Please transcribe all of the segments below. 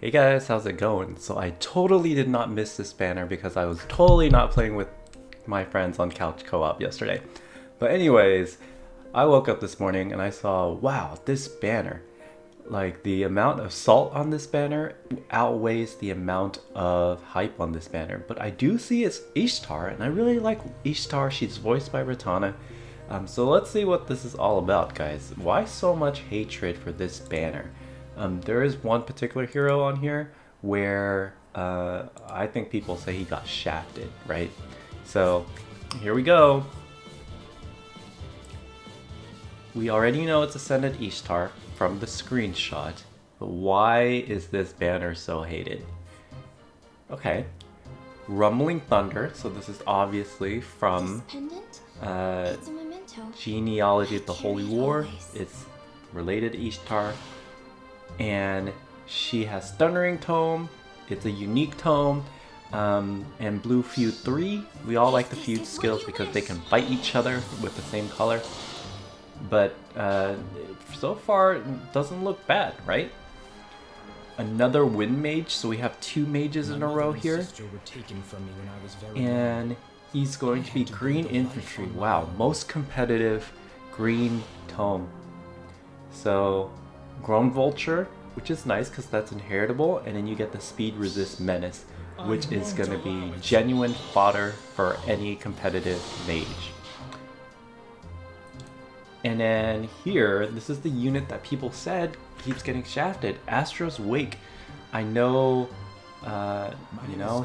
Hey guys, how's it going? So I totally did not miss this banner because I was totally not playing with my friends on Couch Co-op yesterday. But anyways, I woke up this morning and I saw, wow, this banner. Like the amount of salt on this banner outweighs the amount of hype on this banner. But I do see it's Ishtar and I really like Ishtar. She's voiced by Ratana. So let's see what this is all about, guys. Why so much hatred for this banner? There is one particular hero on here where I think people say he got shafted, right? So here we go. We already know it's Ascended Ishtar from the screenshot, but why is this banner so hated? Okay, Rumbling Thunder, so this is obviously from Genealogy of the Holy War. It's related to Ishtar. And she has Thundering Tome, it's a unique tome, and Blue Feud 3. We all like the feud skills because they can fight each other with the same color. But so far, it doesn't look bad, right? Another Wind Mage, so we have two mages in a row here. And he's going to be Green Infantry. Wow, most competitive green tome. So Grown Vulture, which is nice because that's inheritable, and then you get the Speed Resist Menace, which is going to be genuine fodder for any competitive mage. And then here, this is the unit that people said keeps getting shafted, Astra's Wake. I know,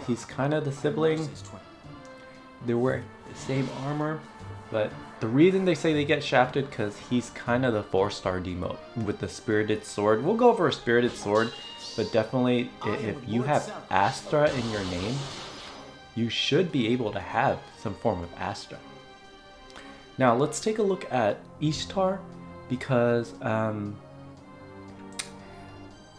he's kind of the sibling. They wear the same armor, but the reason they say they get shafted because he's kind of the 4-star demote with the Spirited Sword. We'll go over a Spirited Sword, but definitely if you have Astra in your name, you should be able to have some form of Astra. Now let's take a look at Ishtar because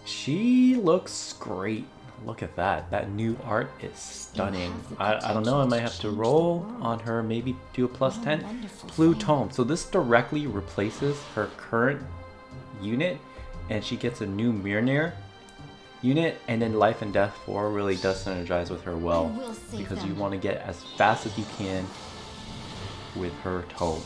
she looks great. Look at that. That new art is stunning. I don't know, I might have to roll on her, maybe do a +10. Blue Tome. So this directly replaces her current unit and she gets a new Mjolnir unit, and then Life and Death 4 really does synergize with her well because you want to get as fast as you can with her tome.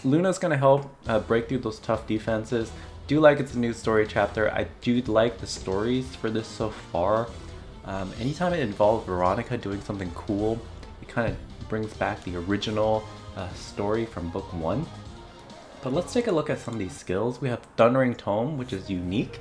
Luna's going to help break through those tough defenses. Do like it's a new story chapter. I do like the stories for this so far. Anytime it involves Veronica doing something cool, it kind of brings back the original story from book 1. But let's take a look at some of these skills. We have Thundering Tome, which is unique,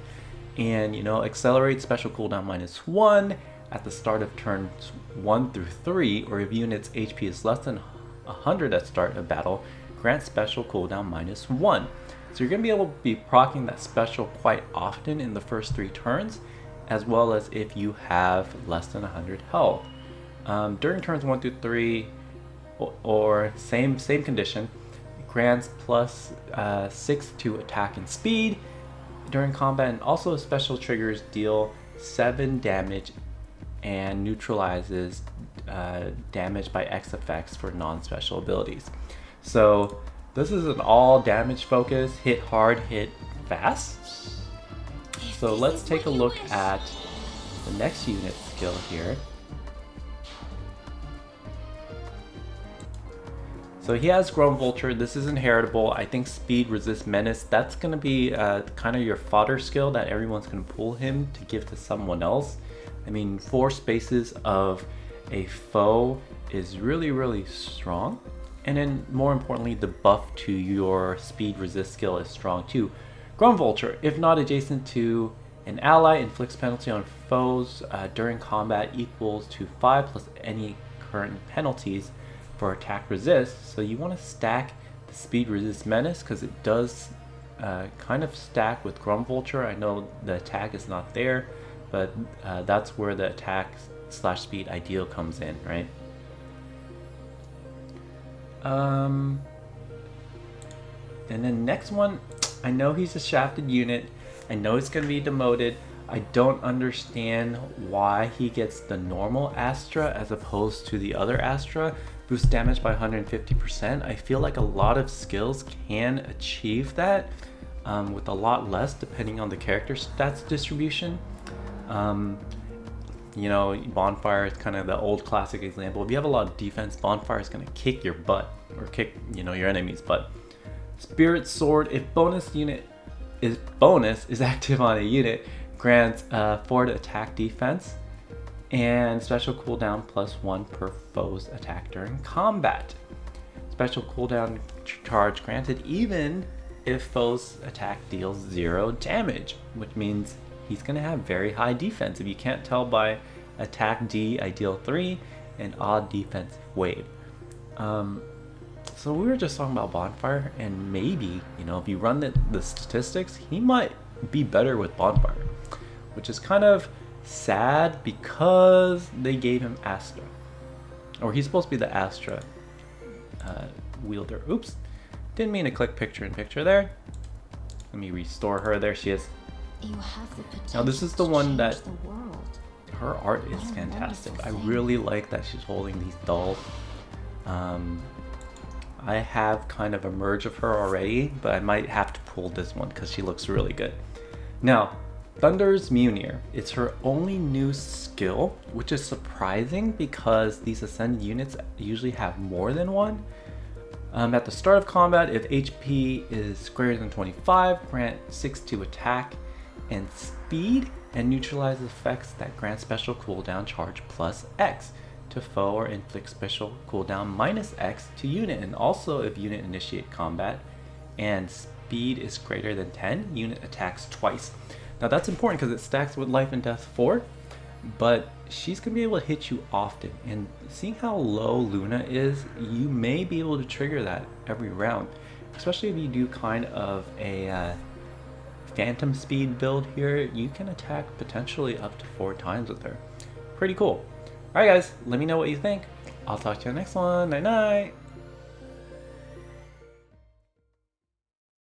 and accelerate special cooldown -1 at the start of turns 1 through 3, or if unit's HP is less than 100 at start of battle, grant special cooldown -1. So you're going to be able to be proccing that special quite often in the first 3 turns, as well as if you have less than 100 health. During turns 1 through 3, or same condition, grants +6 to attack and speed during combat, and also special triggers deal 7 damage and neutralizes damage by X effects for non-special abilities. So this is an all damage focus, hit hard, hit fast. So let's take a look at the next unit skill here. So he has Grown Vulture. This is inheritable. I think Speed Resist Menace, that's going to be kind of your fodder skill that everyone's going to pull him to give to someone else. I mean, 4 spaces of a foe is really, really strong. And then more importantly, the buff to your speed resist skill is strong too. Grown Vulture, if not adjacent to an ally, inflicts penalty on foes during combat equals to 5 plus any current penalties for attack resist. So you want to stack the speed resist menace because it does kind of stack with Grown Vulture. I know the attack is not there, but that's where the attack / speed ideal comes in, right? And then next one, I know he's a shafted unit. I know it's going to be demoted. I don't understand why he gets the normal Astra as opposed to the other Astra. Boost damage by 150%. I feel like a lot of skills can achieve that. with a lot less depending on the character stats distribution. You know, Bonfire is kind of the old classic example. If you have a lot of defense, Bonfire is going to kick your butt, or kick, you know, your enemy's butt. Spirit Sword, if bonus is active on a unit, grants 4 to attack defense, and special cooldown +1 per foe's attack during combat. Special cooldown charge granted even if foe's attack deals 0 damage, which means he's going to have very high defense. If you can't tell by attack D, I deal 3, and odd defensive wave. So we were just talking about Bonfire, and maybe, you know, if you run the statistics, he might be better with Bonfire, which is kind of sad because they gave him Astra. Or he's supposed to be the Astra wielder. Oops, didn't mean to click picture in picture there. Let me restore her. There she is. You have the potential. Now this is the one that the world. her art is fantastic. I really like that she's holding these dolls. I have kind of a merge of her already, but I might have to pull this one because she looks really good. Now, Thunder's Munir. It's her only new skill, which is surprising because these ascended units usually have more than one. At the start of combat, if HP is greater than 25, grant 6 to attack and speed, and neutralize effects that grant special cooldown charge +X to foe, or inflict special cooldown -X to unit. And also, if unit initiate combat and speed is greater than 10, unit attacks twice. Now that's important because it stacks with Life and Death 4, but she's going to be able to hit you often. And seeing how low Luna is, you may be able to trigger that every round, especially if you do kind of a phantom speed build here. You can attack potentially up to 4 times with her. Pretty cool. Alright guys, let me know what you think. I'll talk to you in the next one. Night night.